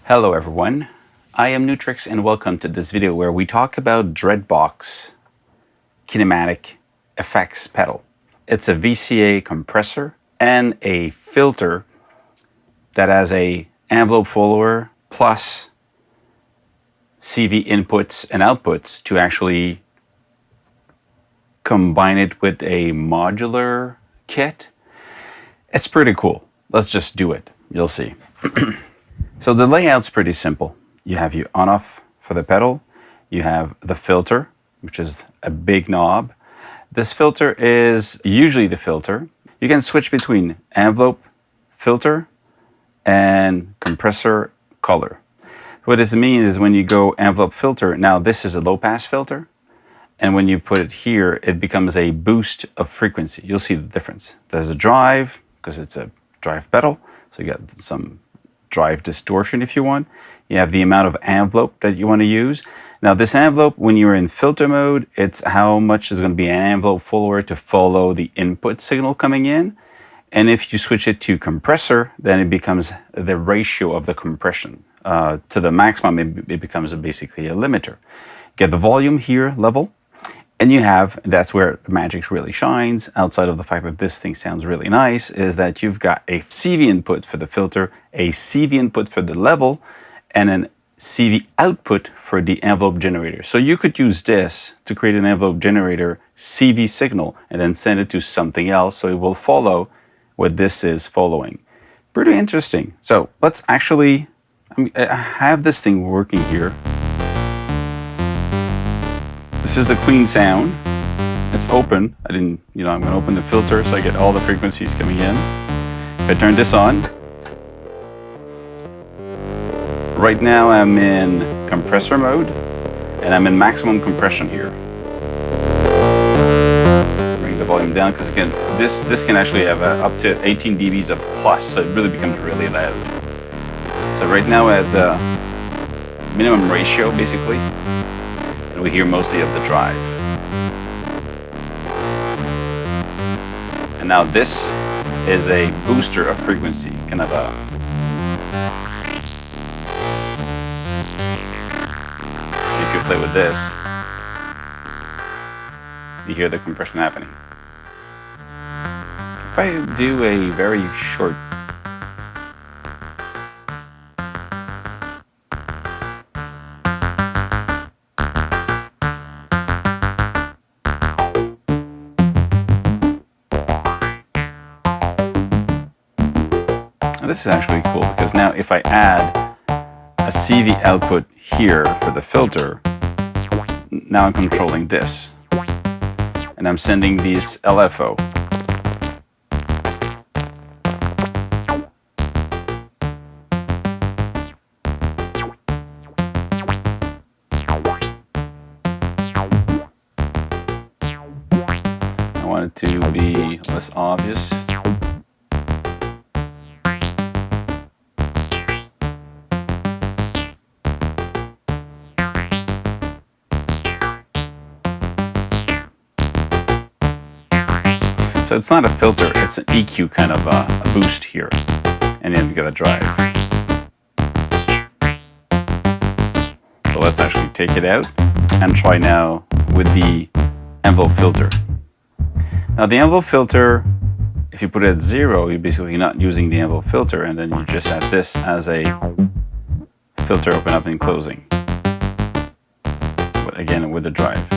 Hello everyone, I am Nu-Trix and welcome to this video where we talk about Dreadbox Kinematic effects pedal. It's a VCA compressor and a filter that has a envelope follower plus CV inputs and outputs to actually combine it with a modular kit. It's pretty cool. Let's just do it. You'll see. So the layout's pretty simple. You have your on-off for the pedal. You have the filter, which is a big knob. This filter is usually the filter. You can switch between envelope, filter, and compressor color. What this means is when you go envelope filter, now this is a low-pass filter, and when you put it here, it becomes a boost of frequency. You'll see the difference. There's a drive, because it's a drive pedal, so you got some drive distortion if you want. You have the amount of envelope that you want to use. Now this envelope, when you're in filter mode, it's how much is going to be an envelope follower to follow the input signal coming in. And if you switch it to compressor, then it becomes the ratio of the compression. To the maximum, it becomes basically a limiter. Get the volume here level. And you have, that's where the magic really shines, outside of the fact that this thing sounds really nice, is that you've got a CV input for the filter, a CV input for the level, and an CV output for the envelope generator. So you could use this to create an envelope generator CV signal and then send it to something else so it will follow what this is following. Pretty interesting. So let's actually, I have this thing working here. This is a clean sound. It's open. I'm going to open the filter so I get all the frequencies coming in. If I turn this on, right now I'm in compressor mode and I'm in maximum compression here. Bring the volume down because again, this can actually have up to 18 dBs of plus, so it really becomes really loud. So right now at the minimum ratio basically, and we hear mostly of the drive. And now this is a booster of frequency, kind of a if you play with this, you hear the compression happening. If I do a very short this is actually cool because now if I add a CV output here for the filter, now I'm controlling this. And I'm sending these LFO. I want it to be less obvious. So it's not a filter, it's an EQ kind of a boost here. And then you've got a drive. So let's actually take it out and try now with the envelope filter. Now the envelope filter, if you put it at 0, you're basically not using the envelope filter, and then you just have this as a filter open up and closing. But again, with the drive.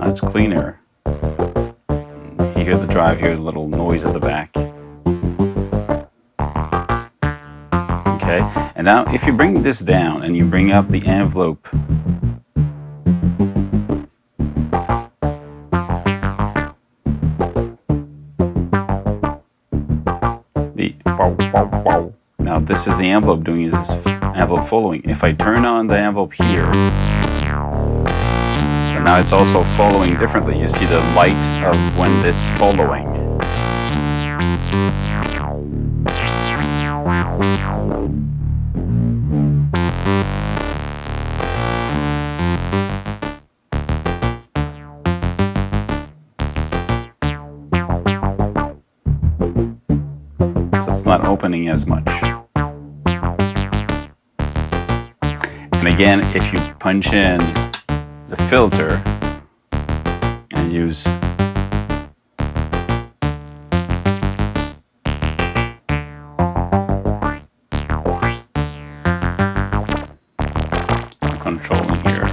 It's cleaner. You hear the drive, you hear the little noise at the back. Okay, and now if you bring this down and you bring up the envelope, now this is the envelope doing this envelope following. If I turn on the envelope here, so now it's also following differently. You see the light of when it's following. so it's not opening as much. And again, if you punch in the filter and use controlling here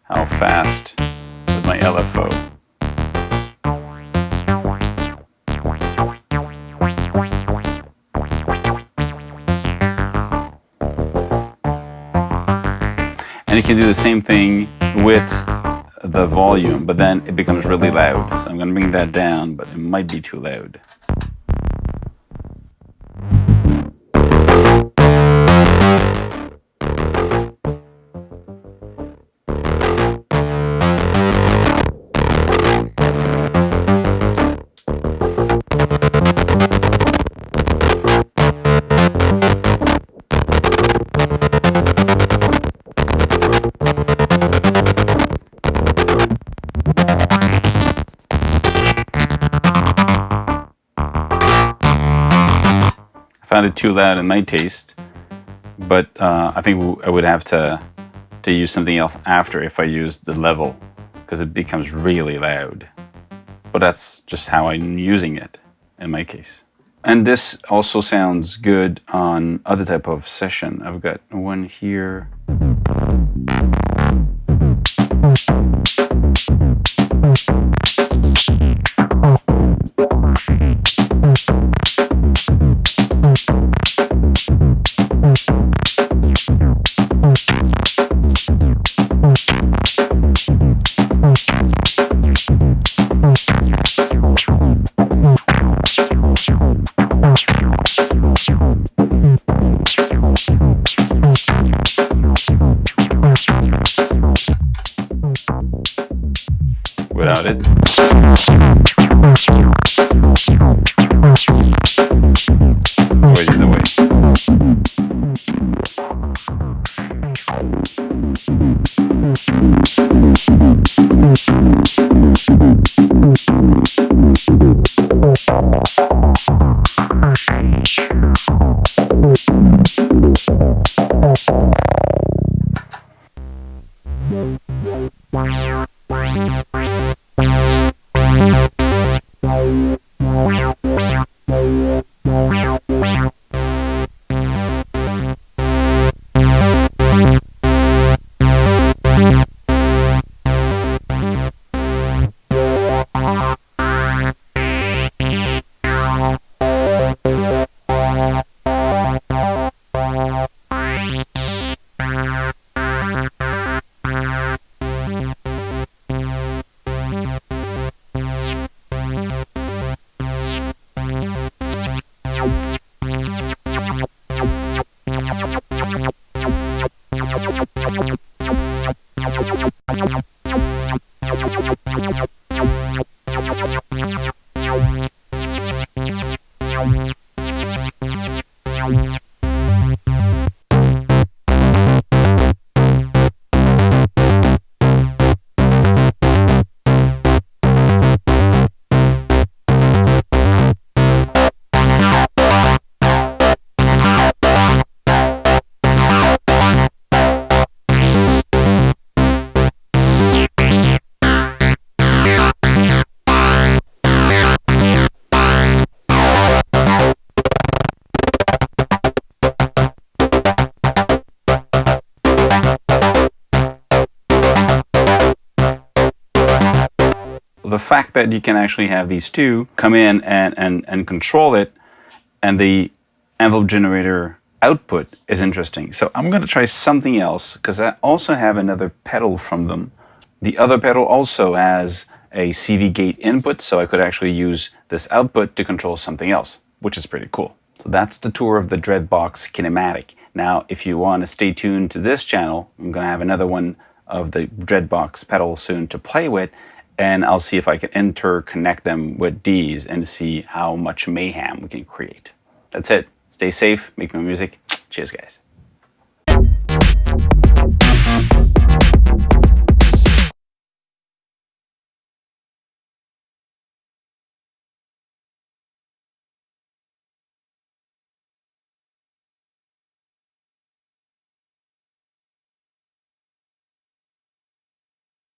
how fast with my LFO. And you can do the same thing with the volume, but then it becomes really loud. So I'm going to bring that down, but it might be too loud. Found it too loud in my taste, but I think I would have to use something else after if I use the level, because it becomes really loud. But that's just how I'm using it in my case. And this also sounds good on other type of session. I've got one here. Without it. Or either way. The fact that you can actually have these two come in and control it, and the envelope generator output is interesting. So I'm going to try something else, because I also have another pedal from them. The other pedal also has a CV gate input, so I could actually use this output to control something else, which is pretty cool. So that's the tour of the Dreadbox Kinematic. Now, if you want to stay tuned to this channel, I'm going to have another one of the Dreadbox pedal soon to play with, and I'll see if I can interconnect them with these and see how much mayhem we can create. That's it. Stay safe, make more music. Cheers, guys.